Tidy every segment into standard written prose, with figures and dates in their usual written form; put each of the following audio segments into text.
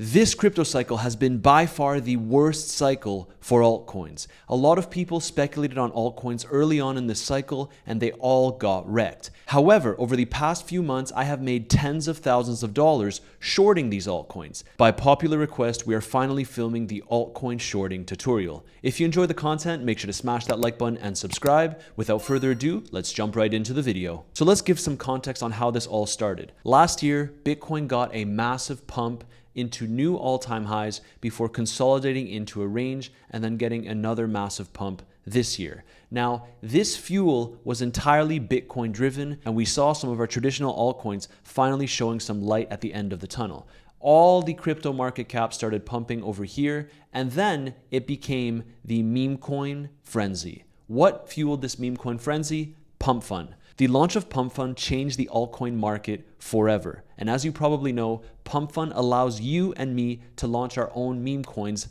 This crypto cycle has been by far the worst cycle for altcoins. A lot of people speculated on altcoins early on in this cycle and they all got wrecked. However, over the past few months, I have made tens of thousands of dollars shorting these altcoins. By popular request, we are finally filming the altcoin shorting tutorial. If you enjoy the content, make sure to smash that like button and subscribe. Without further ado, let's jump right into the video. So let's give some context on how this all started. Last year, Bitcoin got a massive pump into new all-time highs before consolidating into a range and then getting another massive pump this year. Now, this fuel was entirely Bitcoin driven, and we saw some of our traditional altcoins finally showing some light at the end of the tunnel. All the crypto market cap started pumping over here, and then it became the meme coin frenzy. What fueled this meme coin frenzy? Pump fund. The launch of Pump Fund changed the altcoin market forever. And as you probably know, Pump Fund allows you and me to launch our own meme coins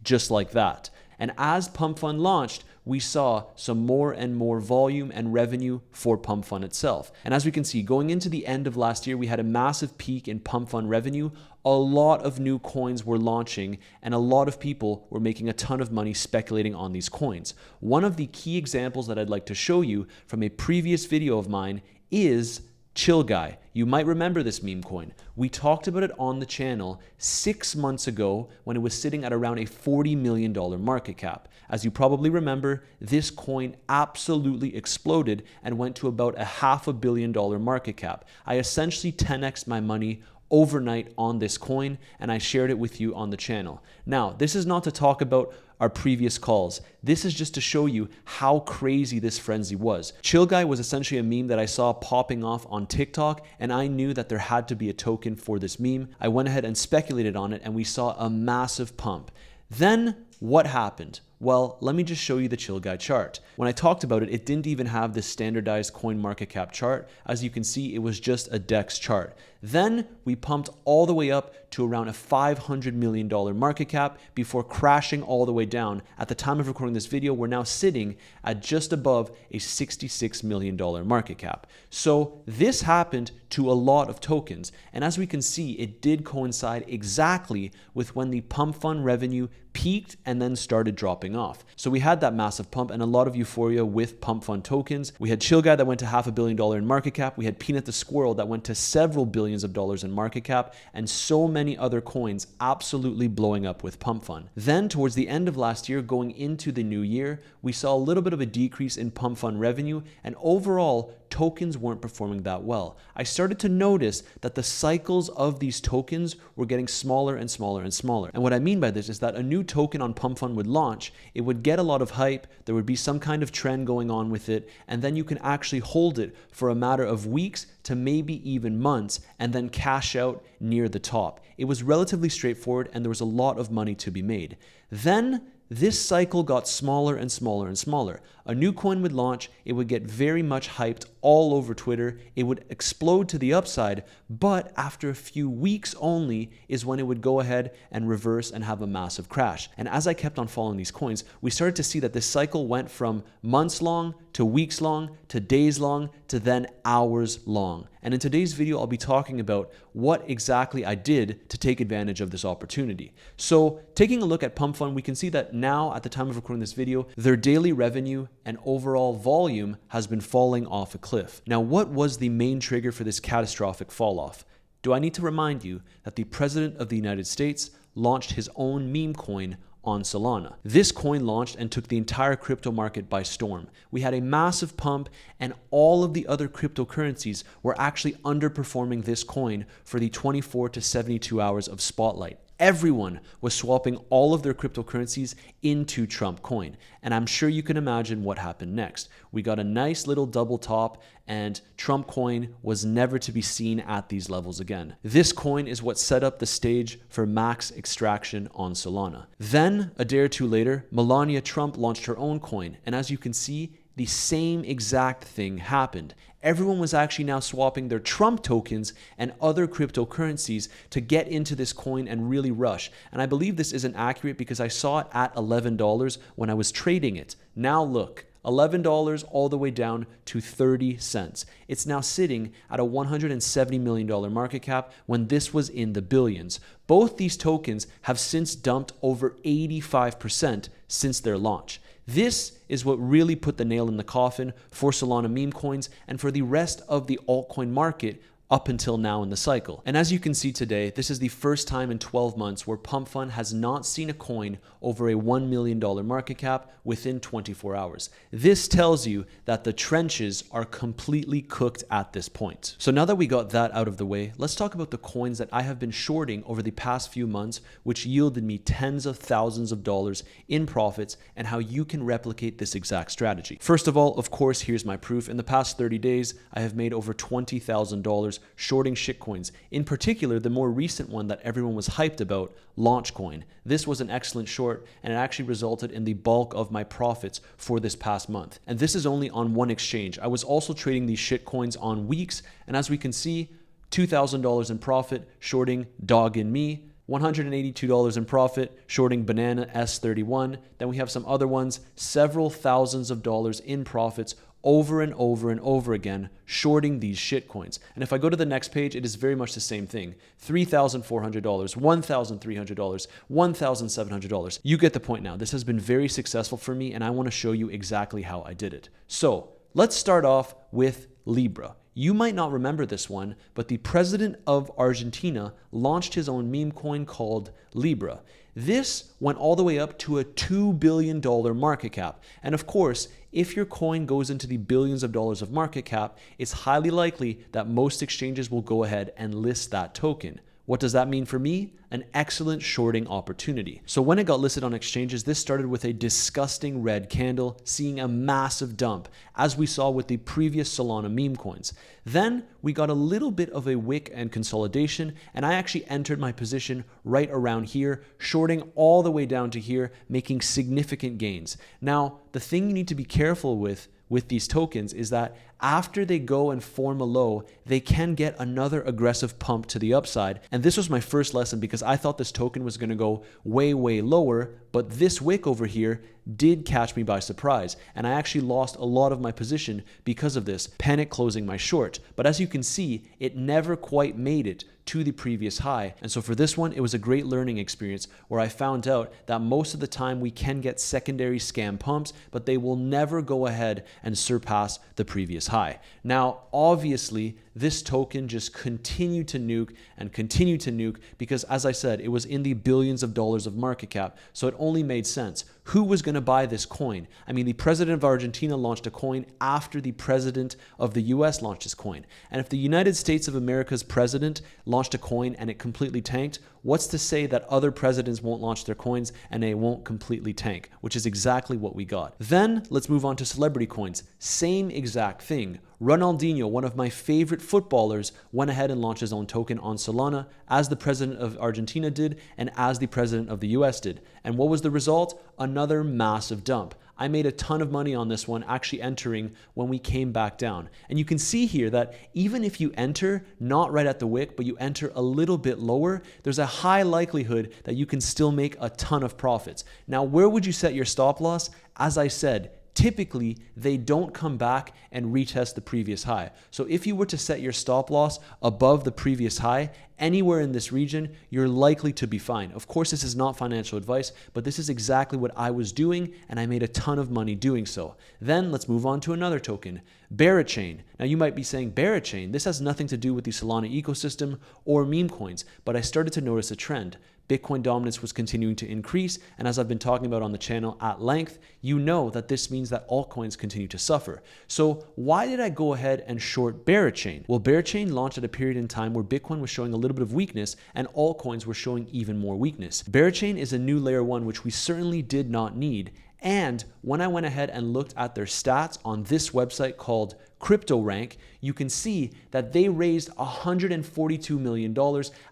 just like that. And as Pump Fund launched, we saw some more and more volume and revenue for Pump Fund itself. And as we can see, going into the end of last year, we had a massive peak in Pump Fund revenue. A lot of new coins were launching and a lot of people were making a ton of money speculating on these coins. One of the key examples that I'd like to show you from a previous video of mine is Chill Guy. You might remember this meme coin. We talked about it on the channel 6 months ago when it was sitting at around a $40 million market cap. As you probably remember, this coin absolutely exploded and went to about a $500 million market cap. I essentially 10x'd my money overnight on this coin and I shared it with you on the channel. Now, this is not to talk about our previous calls. This is just to show you how crazy this frenzy was. Chill Guy was essentially a meme that I saw popping off on TikTok, and I knew that there had to be a token for this meme. I went ahead and speculated on it, and we saw a massive pump. Then what happened? Well, let me just show you the Chill Guy chart. When I talked about it, it didn't even have this standardized coin market cap chart. As you can see, it was just a DEX chart. Then we pumped all the way up to around a $500 million market cap before crashing all the way down. At the time of recording this video, we're now sitting at just above a $66 million market cap. So this happened to a lot of tokens. And as we can see, it did coincide exactly with when the pump fund revenue peaked and then started dropping off. So we had that massive pump and a lot of euphoria with pump fund tokens. We had Chill Guy that went to $500 million in market cap. We had Peanut the Squirrel that went to several billions of dollars in market cap, and so many other coins absolutely blowing up with pump fund. Then towards the end of last year, going into the new year, we saw a little bit of a decrease in pump fund revenue, and overall tokens weren't performing that well. I started to notice that the cycles of these tokens were getting smaller and smaller and smaller. And what I mean by this is that a new token on Pump Fund would launch, it would get a lot of hype, there would be some kind of trend going on with it, and then you can actually hold it for a matter of weeks to maybe even months and then cash out near the top. It was relatively straightforward and there was a lot of money to be made. Then this cycle got smaller and smaller and smaller. A new coin would launch, it would get very much hyped all over Twitter, it would explode to the upside, but after a few weeks only is when it would go ahead and reverse and have a massive crash. And as I kept on following these coins, we started to see that this cycle went from months long to weeks long to days long to then hours long. And in today's video, I'll be talking about what exactly I did to take advantage of this opportunity. So taking a look at Pump Fund, we can see that now at the time of recording this video, their daily revenue and overall volume has been falling off a cliff. Now, what was the main trigger for this catastrophic fall off? Do I need to remind you that the President of the United States launched his own meme coin on Solana? This coin launched and took the entire crypto market by storm. We had a massive pump and all of the other cryptocurrencies were actually underperforming this coin for the 24 to 72 hours of spotlight. Everyone was swapping all of their cryptocurrencies into Trump coin. And I'm sure you can imagine what happened next. We got a nice little double top and Trump coin was never to be seen at these levels again. This coin is what set up the stage for max extraction on Solana. Then, a day or two later, Melania Trump launched her own coin. And as you can see, the same exact thing happened. Everyone was actually now swapping their Trump tokens and other cryptocurrencies to get into this coin and really rush. And I believe this isn't accurate because I saw it at $11 when I was trading it. Now look, $11 all the way down to 30 cents. It's now sitting at a $170 million market cap when this was in the billions. Both these tokens have since dumped over 85% since their launch. This is what really put the nail in the coffin for Solana meme coins and for the rest of the altcoin market up until now in the cycle. And as you can see today, this is the first time in 12 months where Pump Fund has not seen a coin over a $1 million market cap within 24 hours. This tells you that the trenches are completely cooked at this point. So now that we got that out of the way, let's talk about the coins that I have been shorting over the past few months, which yielded me tens of thousands of dollars in profits, and how you can replicate this exact strategy. First of all, of course, here's my proof. In the past 30 days, I have made over $20,000 shorting shitcoins. In particular, the more recent one that everyone was hyped about, Launchcoin. This was an excellent short, and it actually resulted in the bulk of my profits for this past month. And this is only on one exchange. I was also trading these shitcoins on Weeks, and as we can see, $2,000 in profit shorting Dog in Me, $182 in profit shorting Banana S31. Then we have some other ones, several thousands of dollars in profits over and over and over again, shorting these shitcoins. And if I go to the next page, it is very much the same thing. $3,400, $1,300, $1,700. You get the point now. This has been very successful for me, and I want to show you exactly how I did it. So let's start off with Libra. You might not remember this one, but the president of Argentina launched his own meme coin called Libra. This went all the way up to a $2 billion market cap. And of course, if your coin goes into the billions of dollars of market cap, it's highly likely that most exchanges will go ahead and list that token. What does that mean for me? An excellent shorting opportunity. So when it got listed on exchanges, this started with a disgusting red candle, seeing a massive dump, as we saw with the previous Solana meme coins. Then we got a little bit of a wick and consolidation, and I actually entered my position right around here, shorting all the way down to here, making significant gains. Now, the thing you need to be careful with these tokens is that after they go and form a low, they can get another aggressive pump to the upside. And this was my first lesson because I thought this token was going to go way, way lower, but this wick over here did catch me by surprise. And I actually lost a lot of my position because of this, panic closing my short. But as you can see, it never quite made it to the previous high. And so for this one, it was a great learning experience where I found out that most of the time we can get secondary scam pumps, but they will never go ahead and surpass the previous high. Now, obviously, this token just continued to nuke and continued to nuke because, as I said, it was in the billions of dollars of market cap. So it only made sense. Who was going to buy this coin? I mean, the president of Argentina launched a coin after the president of the US launched his coin. And if the United States of America's president launched a coin and it completely tanked, what's to say that other presidents won't launch their coins and they won't completely tank, which is exactly what we got. Then let's move on to celebrity coins. Same exact thing. Ronaldinho, one of my favorite footballers, went ahead and launched his own token on Solana, as the president of Argentina did and as the president of the US did. And what was the result? Another massive dump. I made a ton of money on this one, actually entering when we came back down. And you can see here that even if you enter not right at the wick, but you enter a little bit lower, there's a high likelihood that you can still make a ton of profits. Now, where would you set your stop loss? As I said, typically they don't come back and retest the previous high. So if you were to set your stop loss above the previous high, anywhere in this region, you're likely to be fine. Of course, this is not financial advice, but this is exactly what I was doing, and I made a ton of money doing so. Then let's move on to another token, Berachain. Now you might be saying, Berachain, this has nothing to do with the Solana ecosystem or meme coins, but I started to notice a trend. Bitcoin dominance was continuing to increase, and as I've been talking about on the channel at length, you know that this means that altcoins continue to suffer. So why did I go ahead and short Berachain? Well, Berachain launched at a period in time where Bitcoin was showing a little bit of weakness and altcoins were showing even more weakness. Berachain is a new layer 1, which we certainly did not need. And when I went ahead and looked at their stats on this website called CryptoRank, you can see that they raised $142 million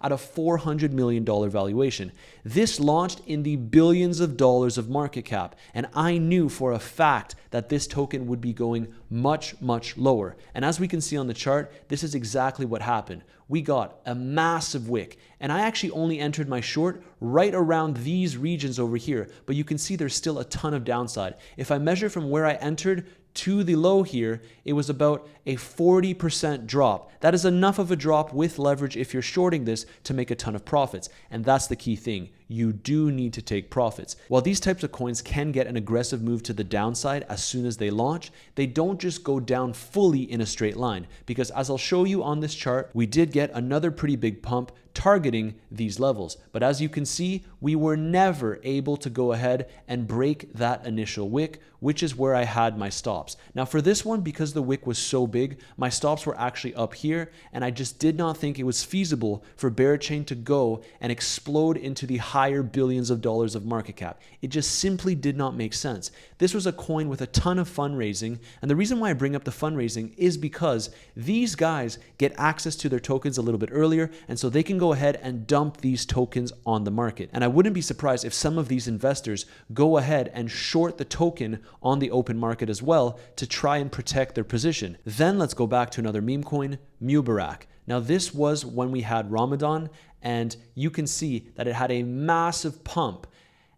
at a $400 million valuation. This launched in the billions of dollars of market cap, and I knew for a fact that this token would be going much, much lower. And as we can see on the chart, this is exactly what happened. We got a massive wick, and I actually only entered my short right around these regions over here, but you can see there's still a ton of downside. If I measure from where I entered to the low here, it was about a 40% drop. That is enough of a drop with leverage if you're shorting this to make a ton of profits. And that's the key thing. You do need to take profits. While these types of coins can get an aggressive move to the downside as soon as they launch, they don't just go down fully in a straight line, because as I'll show you on this chart, we did get another pretty big pump targeting these levels. But as you can see, we were never able to go ahead and break that initial wick, which is where I had my stops. Now for this one, because the wick was so big, my stops were actually up here, and I just did not think it was feasible for Berachain to go and explode into the higher billions of dollars of market cap. It just simply did not make sense. This was a coin with a ton of fundraising, and the reason why I bring up the fundraising is because these guys get access to their tokens a little bit earlier, and so they can go ahead and dump these tokens on the market. And I wouldn't be surprised if some of these investors go ahead and short the token on the open market as well to try and protect their position. Then let's go back to another meme coin, Mubarak. Now this was when we had Ramadan, and you can see that it had a massive pump,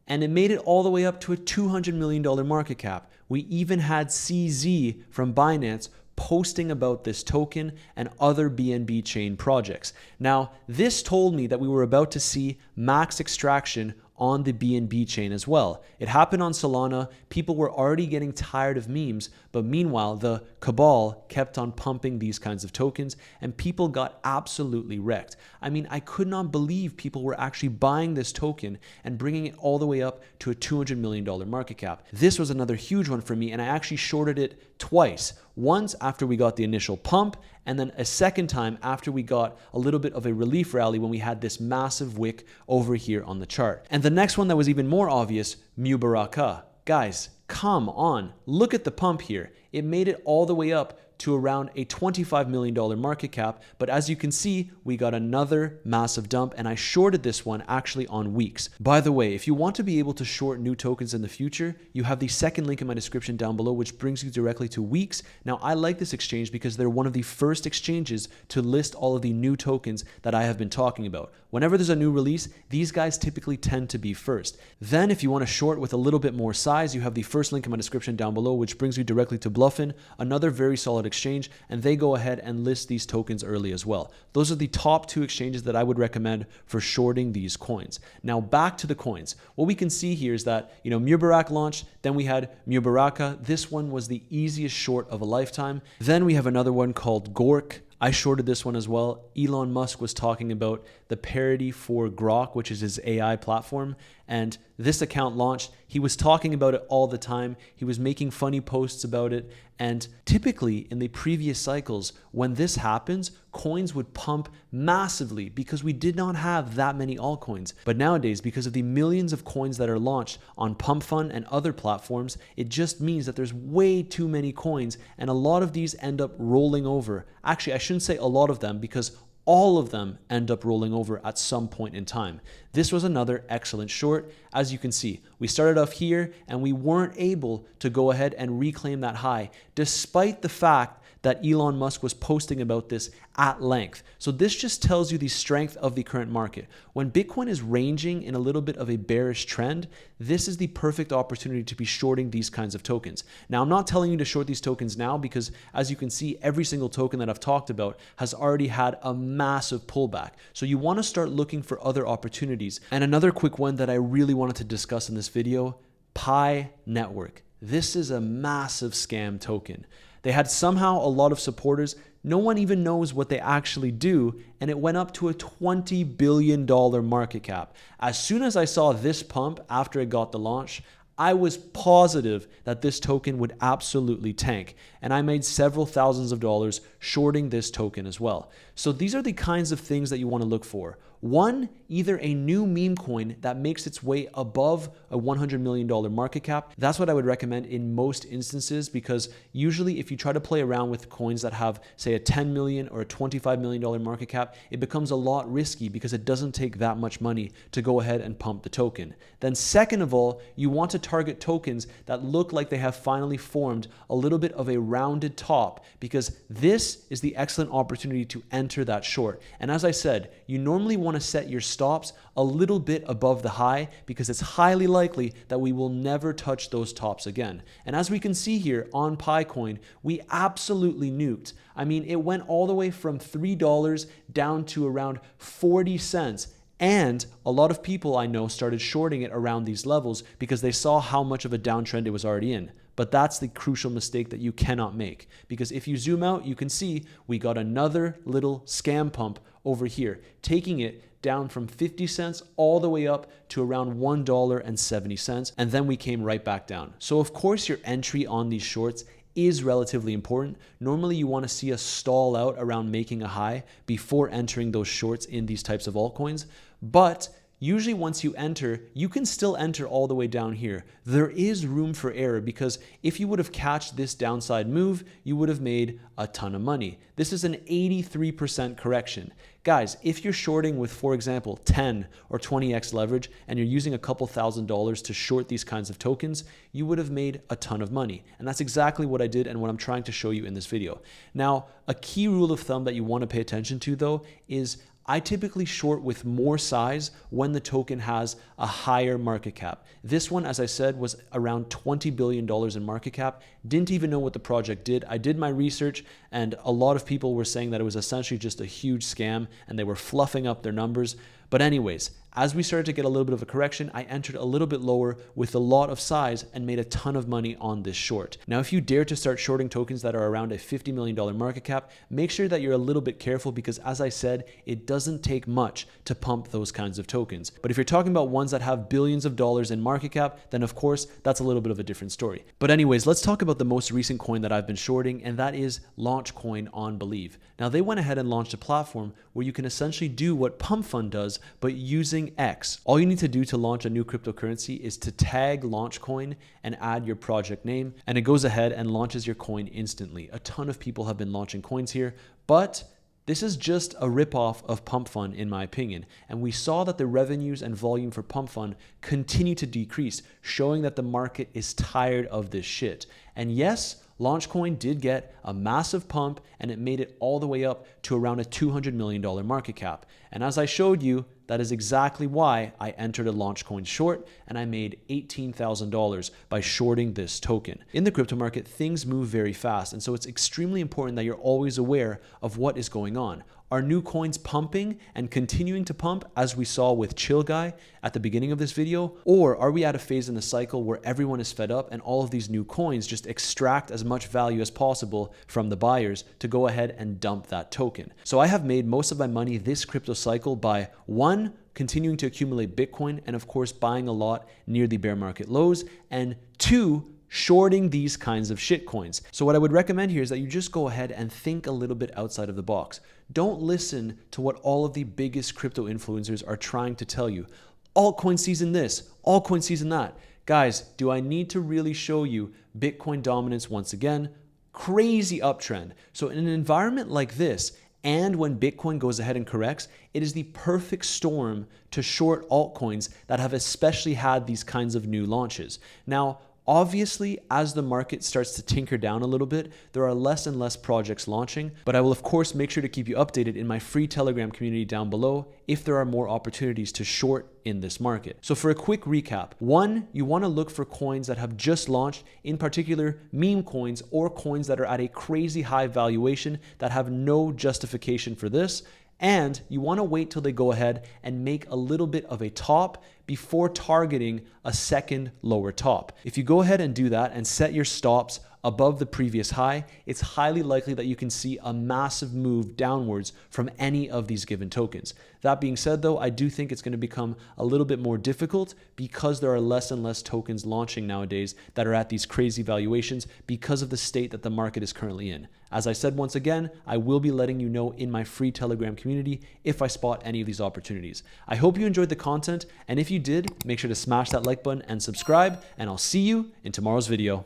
and it made it all the way up to a $200 million market cap. We even had CZ from Binance posting about this token and other BNB chain projects. Now, this told me that we were about to see max extraction on the BNB chain as well. It happened on Solana. People were already getting tired of memes, but meanwhile, the Cabal kept on pumping these kinds of tokens, and people got absolutely wrecked. I mean, I could not believe people were actually buying this token and bringing it all the way up to a $200 million market cap. This was another huge one for me, and I actually shorted it twice. Once after we got the initial pump, and then a second time after we got a little bit of a relief rally when we had this massive wick over here on the chart. And the next one that was even more obvious, Mubaraka. Guys, come on, look at the pump here. It made it all the way up to around a $25 million market cap. But as you can see, we got another massive dump, and I shorted this one actually on weeks. By the way, if you want to be able to short new tokens in the future, you have the second link in my description down below, which brings you directly to Weeks. Now, I like this exchange because they're one of the first exchanges to list all of the new tokens that I have been talking about. Whenever there's a new release, these guys typically tend to be first. Then if you want to short with a little bit more size, you have the first link in my description down below, which brings you directly to Bluffin, another very solid exchange, and they go ahead and list these tokens early as well. Those are the top two exchanges that I would recommend for shorting these coins. Now back to the coins. What we can see here is that, Mubarak launched, then we had Mubaraka. This one was the easiest short of a lifetime. Then we have another one called Gork. I shorted this one as well. Elon Musk was talking about the parity for Grok, which is his AI platform, and this account launched. He was talking about it all the time. He was making funny posts about it, and typically in the previous cycles, when this happens, coins would pump massively because we did not have that many altcoins. But nowadays, because of the millions of coins that are launched on Pump Fund and other platforms, it just means that there's way too many coins, and a lot of these end up rolling over. Actually, I shouldn't say a lot of them, because all of them end up rolling over at some point in time. This was another excellent short. As you can see, we started off here and we weren't able to go ahead and reclaim that high, despite the fact that Elon Musk was posting about this at length. So this just tells you the strength of the current market. When Bitcoin is ranging in a little bit of a bearish trend, this is the perfect opportunity to be shorting these kinds of tokens. Now, I'm not telling you to short these tokens now because, as you can see, every single token that I've talked about has already had a massive pullback. So you want to start looking for other opportunities. And another quick one that I really wanted to discuss in this video, Pi Network. This is a massive scam token. They had somehow a lot of supporters. No one even knows what they actually do, and it went up to a $20 billion market cap. As soon as I saw this pump after it got the launch, I was positive that this token would absolutely tank, and I made several thousands of dollars shorting this token as well. So these are the kinds of things that you want to look for. One, either a new meme coin that makes its way above a $100 million market cap. That's what I would recommend in most instances, because usually if you try to play around with coins that have, say, a $10 million or a $25 million market cap, it becomes a lot risky because it doesn't take that much money to go ahead and pump the token. Then second of all, you want to target tokens that look like they have finally formed a little bit of a rounded top, because this is the excellent opportunity to enter that short. And as I said, you normally want to set your stops a little bit above the high, because it's highly likely that we will never touch those tops again. And as we can see here on Picoin, we absolutely nuked. I mean, it went all the way from $3 down to around 40 cents. And a lot of people I know started shorting it around these levels because they saw how much of a downtrend it was already in. But that's the crucial mistake that you cannot make, because if you zoom out, you can see we got another little scam pump over here, taking it down from 50 cents all the way up to around $1.70. And then we came right back down. So of course your entry on these shorts is relatively important. Normally you want to see a stall out around making a high before entering those shorts in these types of altcoins. But usually once you enter, you can still enter all the way down here. There is room for error, because if you would have catched this downside move, you would have made a ton of money. This is an 83% correction. Guys, if you're shorting with, for example, 10 or 20x leverage, and you're using a couple $1,000s to short these kinds of tokens, you would have made a ton of money. And that's exactly what I did and what I'm trying to show you in this video. Now, a key rule of thumb that you want to pay attention to though is I typically short with more size when the token has a higher market cap. This one, as I said, was around $20 billion in market cap. Didn't even know what the project did. I did my research, and a lot of people were saying that it was essentially just a huge scam and they were fluffing up their numbers. But anyways, as we started to get a little bit of a correction, I entered a little bit lower with a lot of size and made a ton of money on this short. Now, if you dare to start shorting tokens that are around a $50 million market cap, make sure that you're a little bit careful, because as I said, it doesn't take much to pump those kinds of tokens. But if you're talking about ones that have billions of dollars in market cap, then of course, that's a little bit of a different story. But anyways, let's talk about the most recent coin that I've been shorting, and that is Launchcoin on Believe. Now, they went ahead and launched a platform where you can essentially do what Pump Fund does, but using X. All you need to do to launch a new cryptocurrency is to tag Launchcoin and add your project name, and it goes ahead and launches your coin instantly. A ton of people have been launching coins here, but this is just a ripoff of Pump Fund in my opinion. And we saw that the revenues and volume for Pump Fund continue to decrease, showing that the market is tired of this shit. And yes, Launchcoin did get a massive pump, and it made it all the way up to around a $200 million market cap. And as I showed you, that is exactly why I entered a Launchcoin short, and I made $18,000 by shorting this token. In the crypto market, things move very fast, and so it's extremely important that you're always aware of what is going on. Are new coins pumping and continuing to pump, as we saw with Chill Guy at the beginning of this video? Or are we at a phase in the cycle where everyone is fed up and all of these new coins just extract as much value as possible from the buyers to go ahead and dump that token? So I have made most of my money this crypto cycle by one, continuing to accumulate Bitcoin, and of course buying a lot near the bear market lows, and two, shorting these kinds of shit coins. So what I would recommend here is that you just go ahead and think a little bit outside of the box. Don't listen to what all of the biggest crypto influencers are trying to tell you. Altcoin season this, altcoin season that. Guys, do I need to really show you Bitcoin dominance once again? Crazy uptrend. So in an environment like this, and when Bitcoin goes ahead and corrects, it is the perfect storm to short altcoins that have especially had these kinds of new launches. Now, obviously, as the market starts to tinker down a little bit, there are less and less projects launching, but I will of course make sure to keep you updated in my free Telegram community down below if there are more opportunities to short in this market. So for a quick recap, one, you want to look for coins that have just launched, in particular meme coins or coins that are at a crazy high valuation that have no justification for this. And you want to wait till they go ahead and make a little bit of a top before targeting a second lower top. If you go ahead and do that and set your stops above the previous high, it's highly likely that you can see a massive move downwards from any of these given tokens. That being said though, I do think it's going to become a little bit more difficult because there are less and less tokens launching nowadays that are at these crazy valuations because of the state that the market is currently in. As I said once again, I will be letting you know in my free Telegram community if I spot any of these opportunities. I hope you enjoyed the content, and if you did, make sure to smash that like button and subscribe, and I'll see you in tomorrow's video.